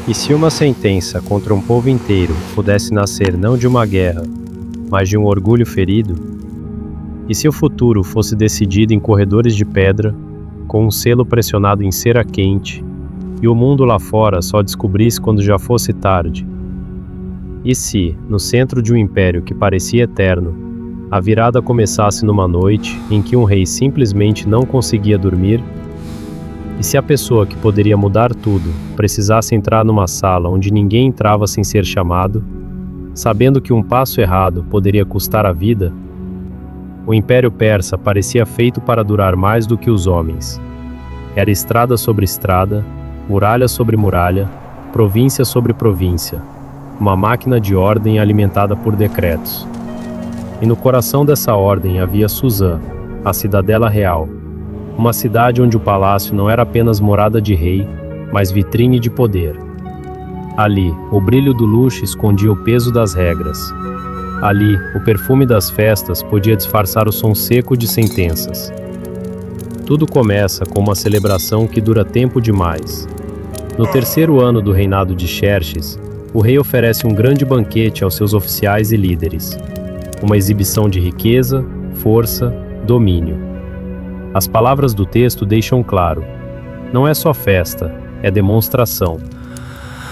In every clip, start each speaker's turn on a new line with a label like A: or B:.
A: E se uma sentença contra um povo inteiro pudesse nascer não de uma guerra, mas de um orgulho ferido? E se o futuro fosse decidido em corredores de pedra, com um selo pressionado em cera quente, e o mundo lá fora só descobrisse quando já fosse tarde? E se, no centro de um império que parecia eterno, a virada começasse numa noite em que um rei simplesmente não conseguia dormir? E se a pessoa que poderia mudar tudo precisasse entrar numa sala onde ninguém entrava sem ser chamado, sabendo que um passo errado poderia custar a vida? O Império Persa parecia feito para durar mais do que os homens. Era estrada sobre estrada, muralha sobre muralha, província sobre província, uma máquina de ordem alimentada por decretos. E no coração dessa ordem havia Suzã, a cidadela real, uma cidade onde o palácio não era apenas morada de rei, mas vitrine de poder. Ali, o brilho do luxo escondia o peso das regras. Ali, o perfume das festas podia disfarçar o som seco de sentenças. Tudo começa com uma celebração que dura tempo demais. No terceiro ano do reinado de Xerxes, o rei oferece um grande banquete aos seus oficiais e líderes. Uma exibição de riqueza, força, domínio. As palavras do texto deixam claro: não é só festa, é demonstração.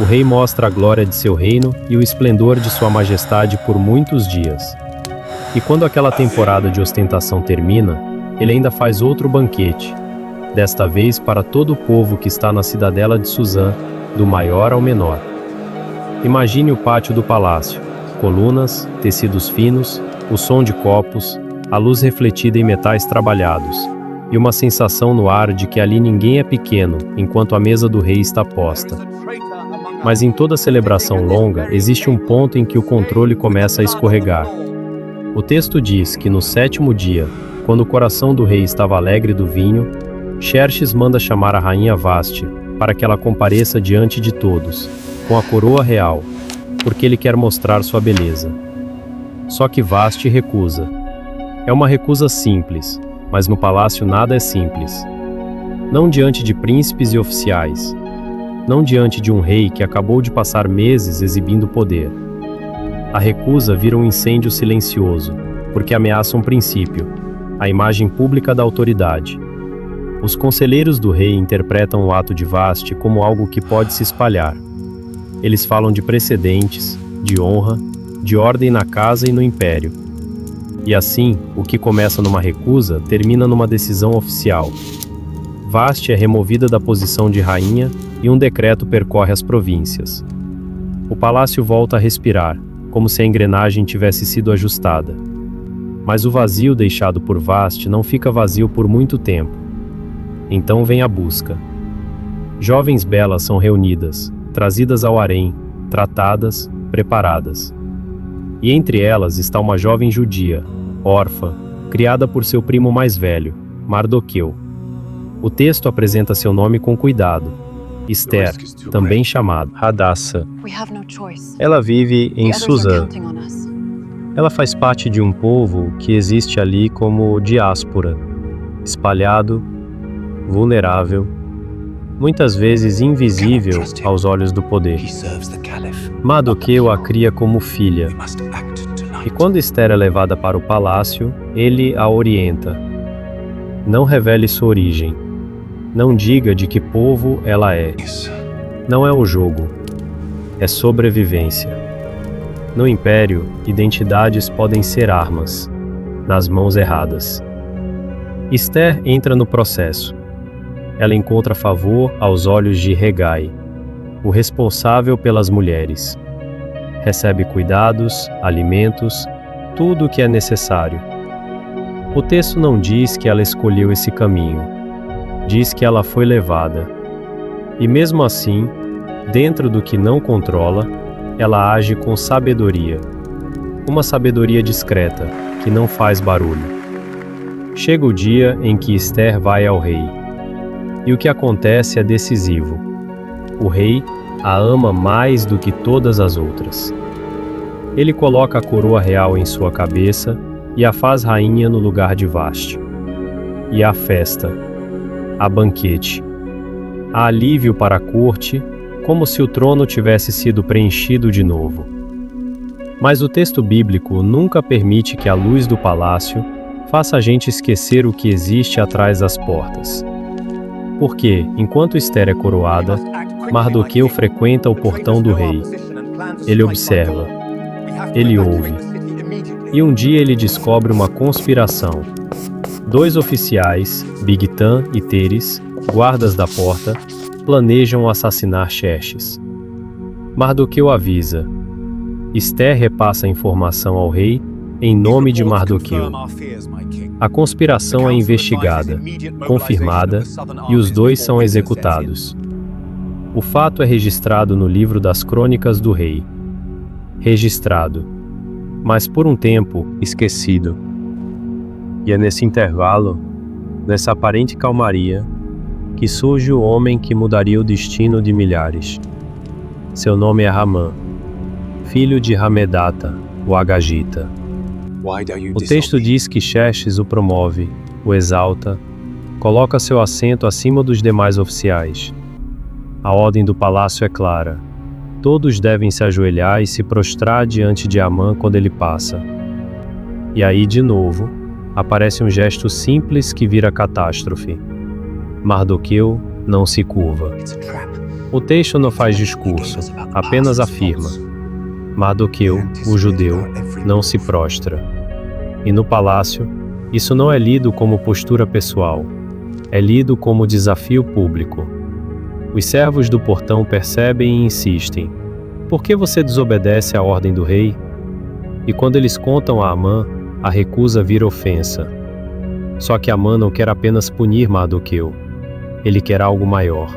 A: O rei mostra a glória de seu reino e o esplendor de sua majestade por muitos dias. E quando aquela temporada de ostentação termina, ele ainda faz outro banquete, desta vez para todo o povo que está na cidadela de Suzã, do maior ao menor. Imagine o pátio do palácio, colunas, tecidos finos, o som de copos, a luz refletida em metais trabalhados, e uma sensação no ar de que ali ninguém é pequeno enquanto a mesa do rei está posta. Mas em toda celebração longa existe um ponto em que o controle começa a escorregar. O texto diz que no sétimo dia, quando o coração do rei estava alegre do vinho, Xerxes manda chamar a rainha Vasti para que ela compareça diante de todos, com a coroa real, porque ele quer mostrar sua beleza. Só que Vasti recusa. É uma recusa simples, mas no palácio nada é simples. Não diante de príncipes e oficiais. Não diante de um rei que acabou de passar meses exibindo poder. A recusa vira um incêndio silencioso, porque ameaça um princípio, a imagem pública da autoridade. Os conselheiros do rei interpretam o ato de Vasti como algo que pode se espalhar. Eles falam de precedentes, de honra, de ordem na casa e no império. E assim, o que começa numa recusa termina numa decisão oficial. Vasti é removida da posição de rainha e um decreto percorre as províncias. O palácio volta a respirar, como se a engrenagem tivesse sido ajustada. Mas o vazio deixado por Vasti não fica vazio por muito tempo. Então vem a busca. Jovens belas são reunidas, trazidas ao harém, tratadas, preparadas. E entre elas está uma jovem judia, órfã, criada por seu primo mais velho, Mardoqueu. O texto apresenta seu nome com cuidado. Esther, também chamada Hadassa. Ela vive em Suzã. Ela faz parte de um povo que existe ali como diáspora, espalhado, vulnerável, muitas vezes invisível aos olhos do poder. Mardoqueu a cria como filha. E quando Esther é levada para o palácio, ele a orienta. Não revele sua origem. Não diga de que povo ela é. Não é o jogo. É sobrevivência. No Império, identidades podem ser armas, nas mãos erradas. Esther entra no processo. Ela encontra favor aos olhos de Hegai, o responsável pelas mulheres. Recebe cuidados, alimentos, tudo o que é necessário. O texto não diz que ela escolheu esse caminho. Diz que ela foi levada. E mesmo assim, dentro do que não controla, ela age com sabedoria. Uma sabedoria discreta, que não faz barulho. Chega o dia em que Esther vai ao rei. E o que acontece é decisivo. O rei a ama mais do que todas as outras. Ele coloca a coroa real em sua cabeça e a faz rainha no lugar de Vasti. E há festa, há banquete, há alívio para a corte, como se o trono tivesse sido preenchido de novo. Mas o texto bíblico nunca permite que a luz do palácio faça a gente esquecer o que existe atrás das portas. Porque, enquanto Ester é coroada, Mardoqueu frequenta o portão do rei. Ele observa, ele ouve, e um dia ele descobre uma conspiração. 2 oficiais, Bigtan e Teres, guardas da porta, planejam assassinar Xerxes. Mardoqueu avisa. Ester repassa a informação ao rei em nome de Mardoqueu. A conspiração é investigada, confirmada, e os 2 são executados. O fato é registrado no livro das Crônicas do Rei. Registrado, mas por um tempo esquecido. E é nesse intervalo, nessa aparente calmaria, que surge o homem que mudaria o destino de milhares. Seu nome é Ramã, filho de Hamedata, o Agagita. O texto diz que Xerxes o promove, o exalta, coloca seu assento acima dos demais oficiais. A ordem do palácio é clara. Todos devem se ajoelhar e se prostrar diante de Amã quando ele passa. E aí, de novo, aparece um gesto simples que vira catástrofe. Mardoqueu não se curva. O texto não faz discurso, apenas afirma. Mardoqueu, o judeu, não se prostra. E no palácio, isso não é lido como postura pessoal, é lido como desafio público. Os servos do portão percebem e insistem. Por que você desobedece à ordem do rei? E quando eles contam a Amã, a recusa vira ofensa. Só que Amã não quer apenas punir Mardoqueu. Ele quer algo maior.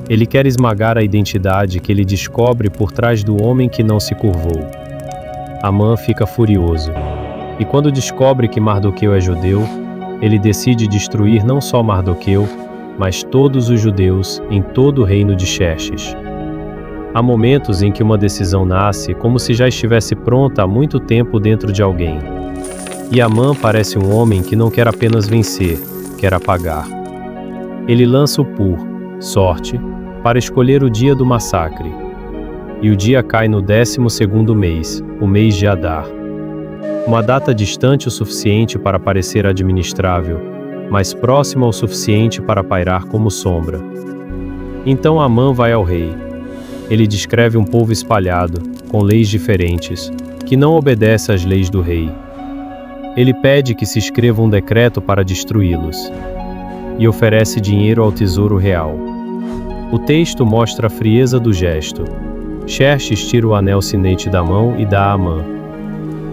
A: Ele quer esmagar a identidade que ele descobre por trás do homem que não se curvou. Amã fica furioso. E quando descobre que Mardoqueu é judeu, ele decide destruir não só Mardoqueu, mas todos os judeus em todo o reino de Xerxes. Há momentos em que uma decisão nasce como se já estivesse pronta há muito tempo dentro de alguém. E Amã parece um homem que não quer apenas vencer, quer apagar. Ele lança o Pur, sorte, para escolher o dia do massacre. E o dia cai no 12º mês, o mês de Adar. Uma data distante o suficiente para parecer administrável, mas próxima o suficiente para pairar como sombra. Então Amã vai ao rei. Ele descreve um povo espalhado, com leis diferentes, que não obedece às leis do rei. Ele pede que se escreva um decreto para destruí-los, e oferece dinheiro ao tesouro real. O texto mostra a frieza do gesto. Xerxes tira o anel sinete da mão e dá a Amã.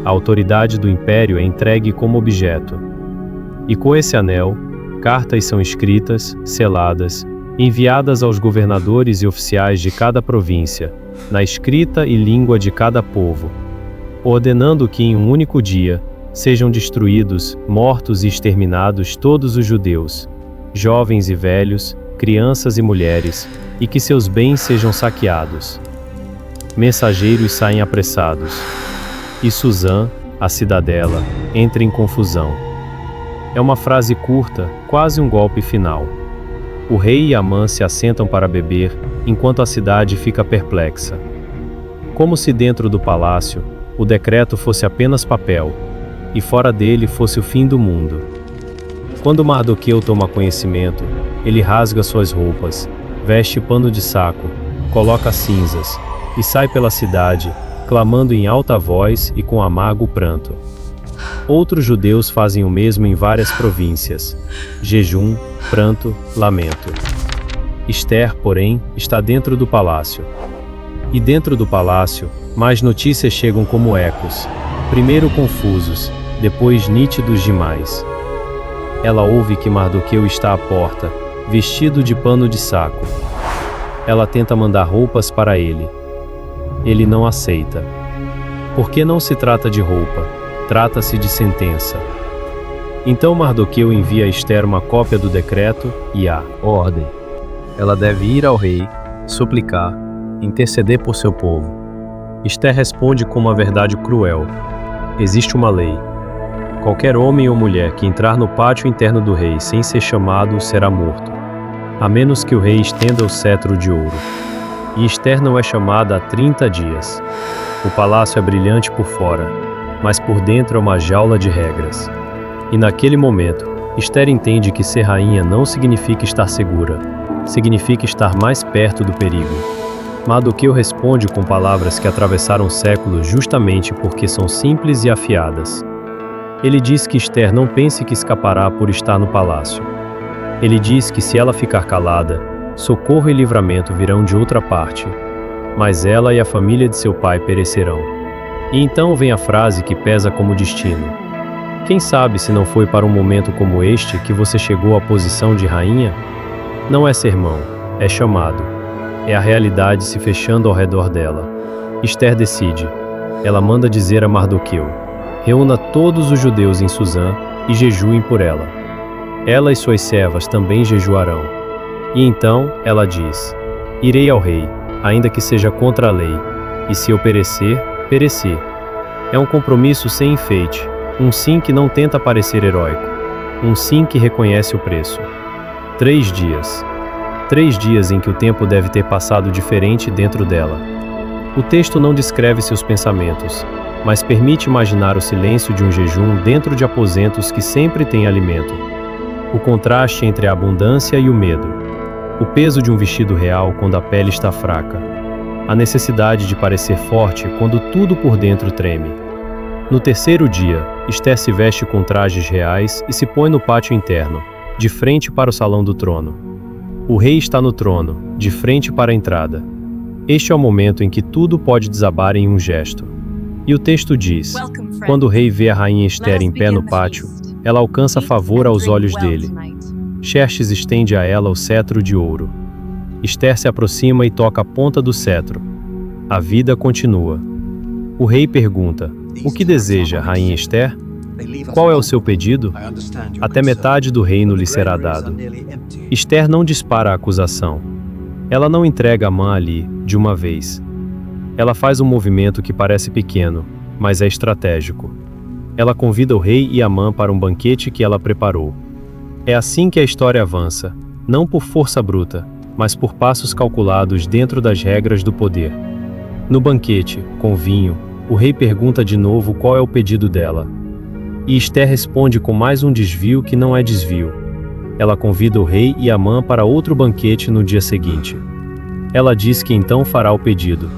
A: A autoridade do império é entregue como objeto. E com esse anel, cartas são escritas, seladas, enviadas aos governadores e oficiais de cada província, na escrita e língua de cada povo, ordenando que em um único dia sejam destruídos, mortos e exterminados todos os judeus, jovens e velhos, crianças e mulheres, e que seus bens sejam saqueados. Mensageiros saem apressados. E Suzã, a cidadela, entra em confusão. É uma frase curta, quase um golpe final. O rei e Amã se assentam para beber, enquanto a cidade fica perplexa. Como se dentro do palácio, o decreto fosse apenas papel, e fora dele fosse o fim do mundo. Quando Mardoqueu toma conhecimento, ele rasga suas roupas, veste pano de saco, coloca cinzas, e sai pela cidade, clamando em alta voz e com amargo pranto. Outros judeus fazem o mesmo em várias províncias. Jejum, pranto, lamento. Ester, porém, está dentro do palácio. E dentro do palácio, mais notícias chegam como ecos, primeiro confusos, depois nítidos demais. Ela ouve que Mardoqueu está à porta, vestido de pano de saco. Ela tenta mandar roupas para ele. Ele não aceita. Porque não se trata de roupa, trata-se de sentença. Então Mardoqueu envia a Ester uma cópia do decreto e a ordem. Ela deve ir ao rei, suplicar, interceder por seu povo. Ester responde com uma verdade cruel. Existe uma lei. Qualquer homem ou mulher que entrar no pátio interno do rei sem ser chamado será morto, a menos que o rei estenda o cetro de ouro. e Esther não é chamada há 30 dias. O palácio é brilhante por fora, mas por dentro é uma jaula de regras. E naquele momento, Esther entende que ser rainha não significa estar segura, significa estar mais perto do perigo. Mardoqueu responde com palavras que atravessaram séculos justamente porque são simples e afiadas. Ele diz que Esther não pense que escapará por estar no palácio. Ele diz que se ela ficar calada, socorro e livramento virão de outra parte, mas ela e a família de seu pai perecerão. E então vem a frase que pesa como destino. Quem sabe se não foi para um momento como este que você chegou à posição de rainha? Não é sermão, é chamado. É a realidade se fechando ao redor dela. Esther decide. Ela manda dizer a Mardoqueu: reúna todos os judeus em Susã e jejuem por ela. Ela e suas servas também jejuarão. E então ela diz: irei ao rei, ainda que seja contra a lei, e se eu perecer, perecer. É um compromisso sem enfeite, um sim que não tenta parecer heróico, um sim que reconhece o preço. 3 dias. 3 dias em que o tempo deve ter passado diferente dentro dela. O texto não descreve seus pensamentos, mas permite imaginar o silêncio de um jejum dentro de aposentos que sempre têm alimento. O contraste entre a abundância e o medo. O peso de um vestido real quando a pele está fraca. A necessidade de parecer forte quando tudo por dentro treme. No 3º dia, Esther se veste com trajes reais e se põe no pátio interno, de frente para o salão do trono. O rei está no trono, de frente para a entrada. Este é o momento em que tudo pode desabar em um gesto. E o texto diz: quando o rei vê a rainha Esther em pé no pátio, ela alcança favor aos olhos dele. Xerxes estende a ela o cetro de ouro. Esther se aproxima e toca a ponta do cetro. A vida continua. O rei pergunta: o que deseja, rainha Esther? Qual é o seu pedido? Até metade do reino lhe será dado. Esther não dispara a acusação. Ela não entrega Amã ali, de uma vez. Ela faz um movimento que parece pequeno, mas é estratégico. Ela convida o rei e Amã para um banquete que ela preparou. É assim que a história avança, não por força bruta, mas por passos calculados dentro das regras do poder. No banquete, com vinho, o rei pergunta de novo qual é o pedido dela. E Esther responde com mais um desvio que não é desvio. Ela convida o rei e Amã para outro banquete no dia seguinte. Ela diz que então fará o pedido.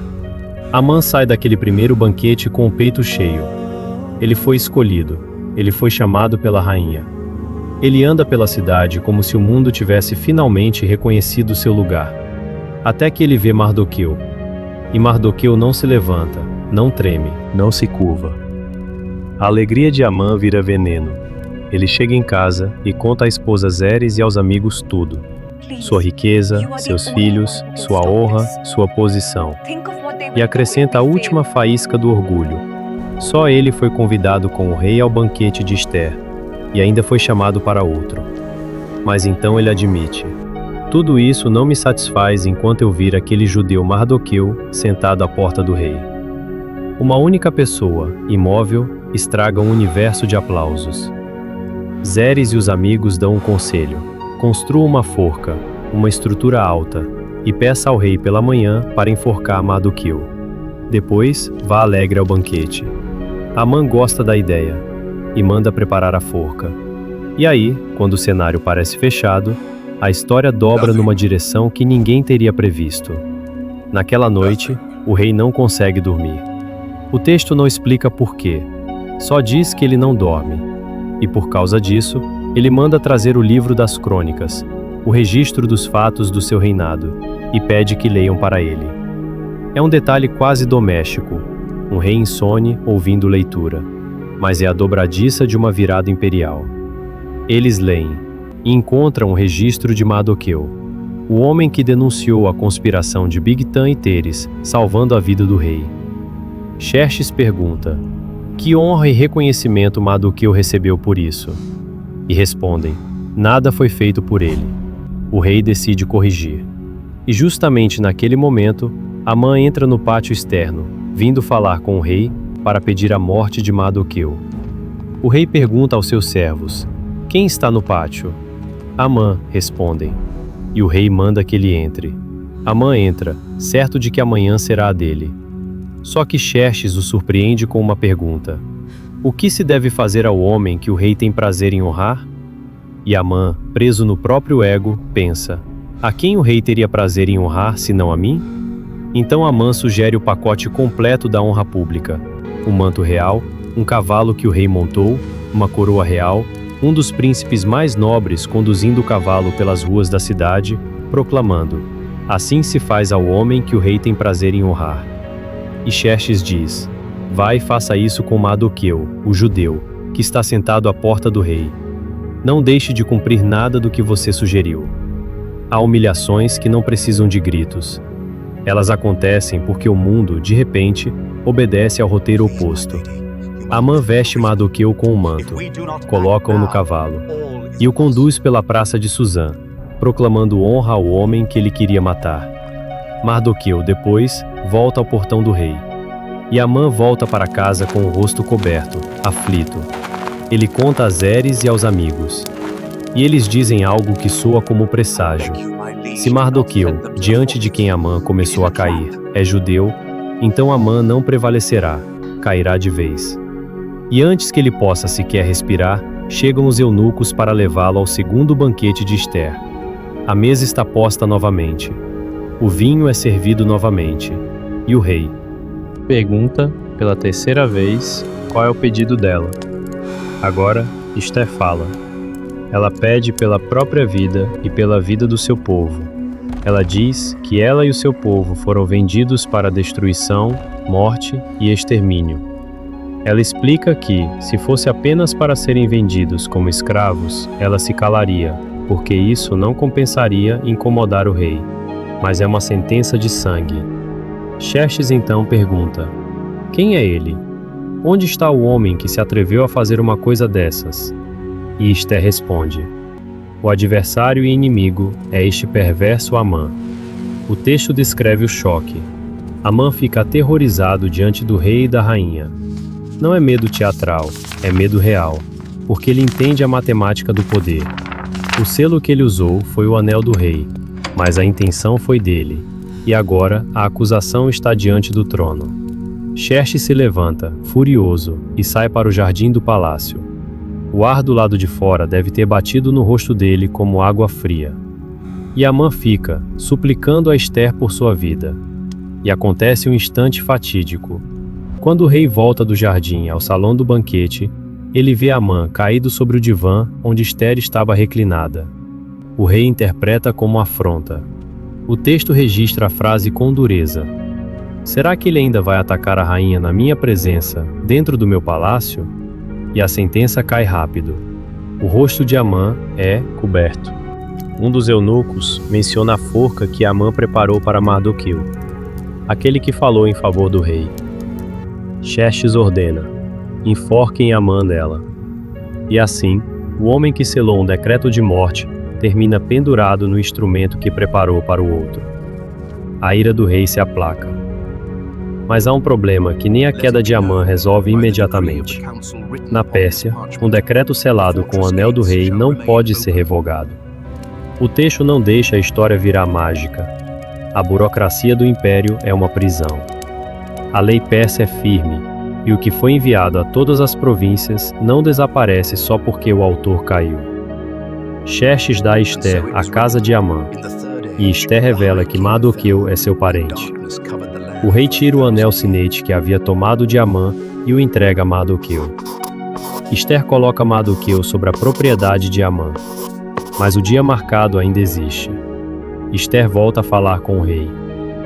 A: Amã sai daquele primeiro banquete com o peito cheio. Ele foi escolhido. Ele foi chamado pela rainha. Ele anda pela cidade como se o mundo tivesse finalmente reconhecido seu lugar. Até que ele vê Mardoqueu. E Mardoqueu não se levanta, não treme, não se curva. A alegria de Amã vira veneno. Ele chega em casa e conta à esposa Zeres e aos amigos tudo. Sua riqueza, seus filhos, sua honra, sua posição. E acrescenta a última faísca do orgulho. Só ele foi convidado com o rei ao banquete de Esther, e ainda foi chamado para outro. Mas então ele admite: tudo isso não me satisfaz enquanto eu vir aquele judeu Mardoqueu sentado à porta do rei. Uma única pessoa, imóvel, estraga um universo de aplausos. Zeres e os amigos dão um conselho: construa uma forca, uma estrutura alta, e peça ao rei pela manhã para enforcar Mardoqueu. Depois, vá alegre ao banquete. Amã gosta da ideia e manda preparar a forca. E aí, quando o cenário parece fechado, a história dobra numa direção que ninguém teria previsto. Naquela noite, o rei não consegue dormir. O texto não explica por quê, só diz que ele não dorme. E por causa disso, ele manda trazer o livro das crônicas, o registro dos fatos do seu reinado, e pede que leiam para ele. É um detalhe quase doméstico, um rei insone ouvindo leitura, mas é a dobradiça de uma virada imperial. Eles leem e encontram o registro de Mardoqueu, o homem que denunciou a conspiração de Bigtan e Teres, salvando a vida do rei. Xerxes pergunta: que honra e reconhecimento Mardoqueu recebeu por isso? E respondem: nada foi feito por ele. O rei decide corrigir. E justamente naquele momento, Amã entra no pátio externo, vindo falar com o rei para pedir a morte de Mardoqueu. O rei pergunta aos seus servos: quem está no pátio? Amã, respondem. E o rei manda que ele entre. Amã entra, certo de que amanhã será a dele. Só que Xerxes o surpreende com uma pergunta: o que se deve fazer ao homem que o rei tem prazer em honrar? E Amã, preso no próprio ego, pensa: a quem o rei teria prazer em honrar, senão a mim? Então Amã sugere o pacote completo da honra pública: um manto real, um cavalo que o rei montou, uma coroa real, um dos príncipes mais nobres conduzindo o cavalo pelas ruas da cidade, proclamando: assim se faz ao homem que o rei tem prazer em honrar. E Xerxes diz: vai e faça isso com Mardoqueu, o judeu, que está sentado à porta do rei. Não deixe de cumprir nada do que você sugeriu. Há humilhações que não precisam de gritos. Elas acontecem porque o mundo, de repente, obedece ao roteiro oposto. Amã veste Mardoqueu com um manto, coloca-o no cavalo e o conduz pela praça de Suzã, proclamando honra ao homem que ele queria matar. Mardoqueu, depois, volta ao portão do rei. E Amã volta para casa com o rosto coberto, aflito. Ele conta a Zeres e aos amigos. E eles dizem algo que soa como presságio. Se Mardoqueu, diante de quem Amã começou a cair, é judeu, então Amã não prevalecerá, cairá de vez. E antes que ele possa sequer respirar, chegam os eunucos para levá-lo ao segundo banquete de Ester. A mesa está posta novamente. O vinho é servido novamente. E o rei pergunta, pela terceira vez, qual é o pedido dela. Agora, Ester fala. Ela pede pela própria vida e pela vida do seu povo. Ela diz que ela e o seu povo foram vendidos para destruição, morte e extermínio. Ela explica que, se fosse apenas para serem vendidos como escravos, ela se calaria, porque isso não compensaria incomodar o rei. Mas é uma sentença de sangue. Xerxes então pergunta: quem é ele? Onde está o homem que se atreveu a fazer uma coisa dessas? E Ester responde: o adversário e inimigo é este perverso Amã. O texto descreve o choque. Amã fica aterrorizado diante do rei e da rainha. Não é medo teatral, é medo real, porque ele entende a matemática do poder. O selo que ele usou foi o anel do rei, mas a intenção foi dele, e agora a acusação está diante do trono. Xerxes se levanta, furioso, e sai para o jardim do palácio. O ar do lado de fora deve ter batido no rosto dele como água fria. E Amã fica, suplicando a Ester por sua vida. E acontece um instante fatídico. Quando o rei volta do jardim ao salão do banquete, ele vê Amã caído sobre o divã onde Ester estava reclinada. O rei interpreta como afronta. O texto registra a frase com dureza: será que ele ainda vai atacar a rainha na minha presença, dentro do meu palácio? E a sentença cai rápido. O rosto de Amã é coberto. Um dos eunucos menciona a forca que Amã preparou para Mardoqueu, aquele que falou em favor do rei. Xerxes ordena: enforquem Amã nela. E assim, o homem que selou um decreto de morte termina pendurado no instrumento que preparou para o outro. A ira do rei se aplaca. Mas há um problema que nem a queda de Amã resolve imediatamente. Na Pérsia, um decreto selado com o anel do rei não pode ser revogado. O texto não deixa a história virar mágica. A burocracia do império é uma prisão. A lei persa é firme, e o que foi enviado a todas as províncias não desaparece só porque o autor caiu. Xerxes dá a Ester a casa de Amã, e Ester revela que Mardoqueu é seu parente. O rei tira o anel sinete que havia tomado de Amã e o entrega a Mardoqueu. Ester coloca Mardoqueu sobre a propriedade de Amã. Mas o dia marcado ainda existe. Ester volta a falar com o rei.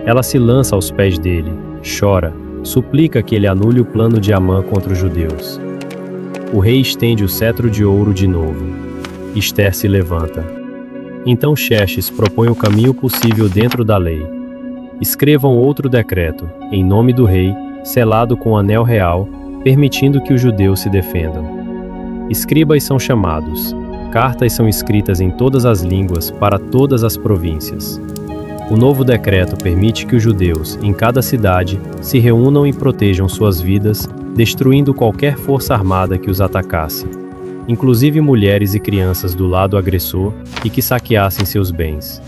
A: Ela se lança aos pés dele, chora, suplica que ele anule o plano de Amã contra os judeus. O rei estende o cetro de ouro de novo. Ester se levanta. Então Xerxes propõe o caminho possível dentro da lei. Escrevam outro decreto, em nome do rei, selado com o anel real, permitindo que os judeus se defendam. Escribas são chamados. Cartas são escritas em todas as línguas para todas as províncias. O novo decreto permite que os judeus, em cada cidade, se reúnam e protejam suas vidas, destruindo qualquer força armada que os atacasse, inclusive mulheres e crianças do lado agressor e que saqueassem seus bens.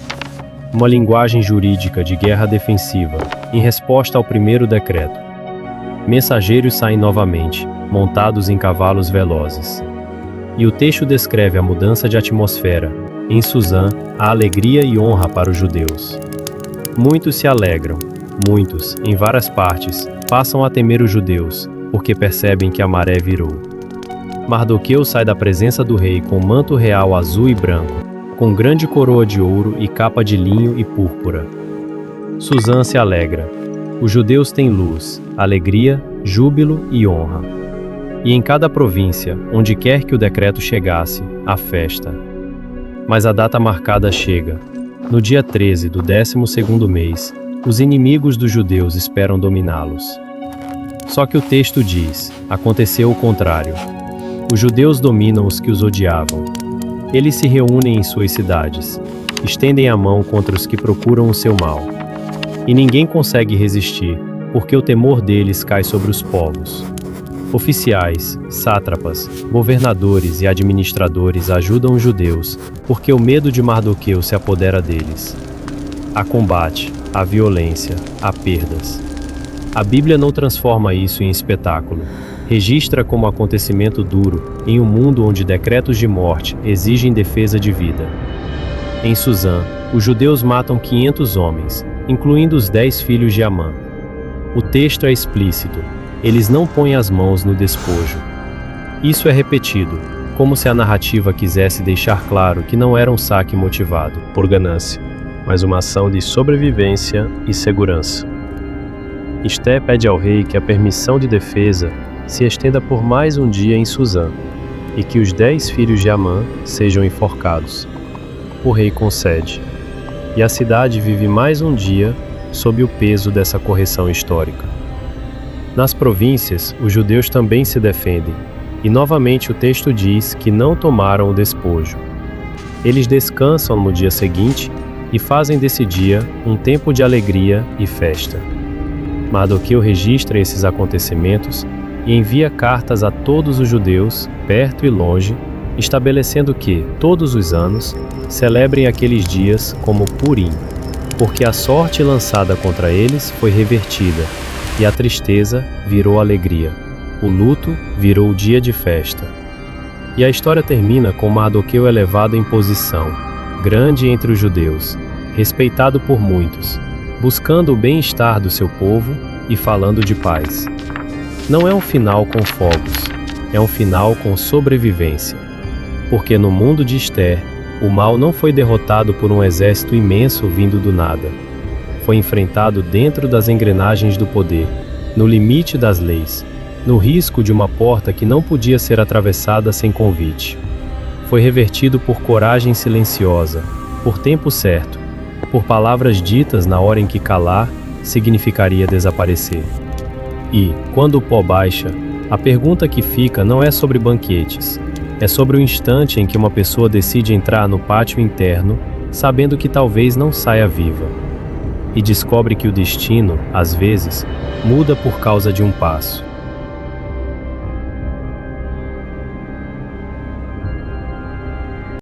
A: uma linguagem jurídica de guerra defensiva, em resposta ao primeiro decreto. Mensageiros saem novamente, montados em cavalos velozes. E o texto descreve a mudança de atmosfera, em Suzã, a alegria e honra para os judeus. Muitos se alegram, muitos, em várias partes, passam a temer os judeus, porque percebem que a maré virou. Mardoqueu sai da presença do rei com manto real azul e branco, com grande coroa de ouro e capa de linho e púrpura. Suzã se alegra. Os judeus têm luz, alegria, júbilo e honra. E em cada província, onde quer que o decreto chegasse, há festa. Mas a data marcada chega. No dia 13 do 12º mês, os inimigos dos judeus esperam dominá-los. Só que o texto diz, aconteceu o contrário. Os judeus dominam os que os odiavam. Eles se reúnem em suas cidades, estendem a mão contra os que procuram o seu mal. E ninguém consegue resistir, porque o temor deles cai sobre os povos. Oficiais, sátrapas, governadores e administradores ajudam os judeus, porque o medo de Mardoqueu se apodera deles. Há combate, há violência, há perdas. A Bíblia não transforma isso em espetáculo. Registra como acontecimento duro em um mundo onde decretos de morte exigem defesa de vida. Em Suzã, os judeus matam 500 homens, incluindo os 10 filhos de Amã. O texto é explícito. Eles não põem as mãos no despojo. Isso é repetido, como se a narrativa quisesse deixar claro que não era um saque motivado por ganância, mas uma ação de sobrevivência e segurança. Esté pede ao rei que a permissão de defesa se estenda por mais um dia em Suzã, e que os 10 filhos de Amã sejam enforcados. O rei concede, e a cidade vive mais um dia sob o peso dessa correção histórica. Nas províncias, os judeus também se defendem, e novamente o texto diz que não tomaram o despojo. Eles descansam no dia seguinte e fazem desse dia um tempo de alegria e festa. Mardoqueu registra esses acontecimentos e envia cartas a todos os judeus, perto e longe, estabelecendo que, todos os anos, celebrem aqueles dias como Purim, porque a sorte lançada contra eles foi revertida, e a tristeza virou alegria. O luto virou dia de festa. E a história termina com Mardoqueu elevado em posição, grande entre os judeus, respeitado por muitos, buscando o bem-estar do seu povo e falando de paz. Não é um final com fogos, é um final com sobrevivência. Porque no mundo de Ester, o mal não foi derrotado por um exército imenso vindo do nada. Foi enfrentado dentro das engrenagens do poder, no limite das leis, no risco de uma porta que não podia ser atravessada sem convite. Foi revertido por coragem silenciosa, por tempo certo, por palavras ditas na hora em que calar significaria desaparecer. E, quando o pó baixa, a pergunta que fica não é sobre banquetes, é sobre o instante em que uma pessoa decide entrar no pátio interno, sabendo que talvez não saia viva. E descobre que o destino, às vezes, muda por causa de um passo.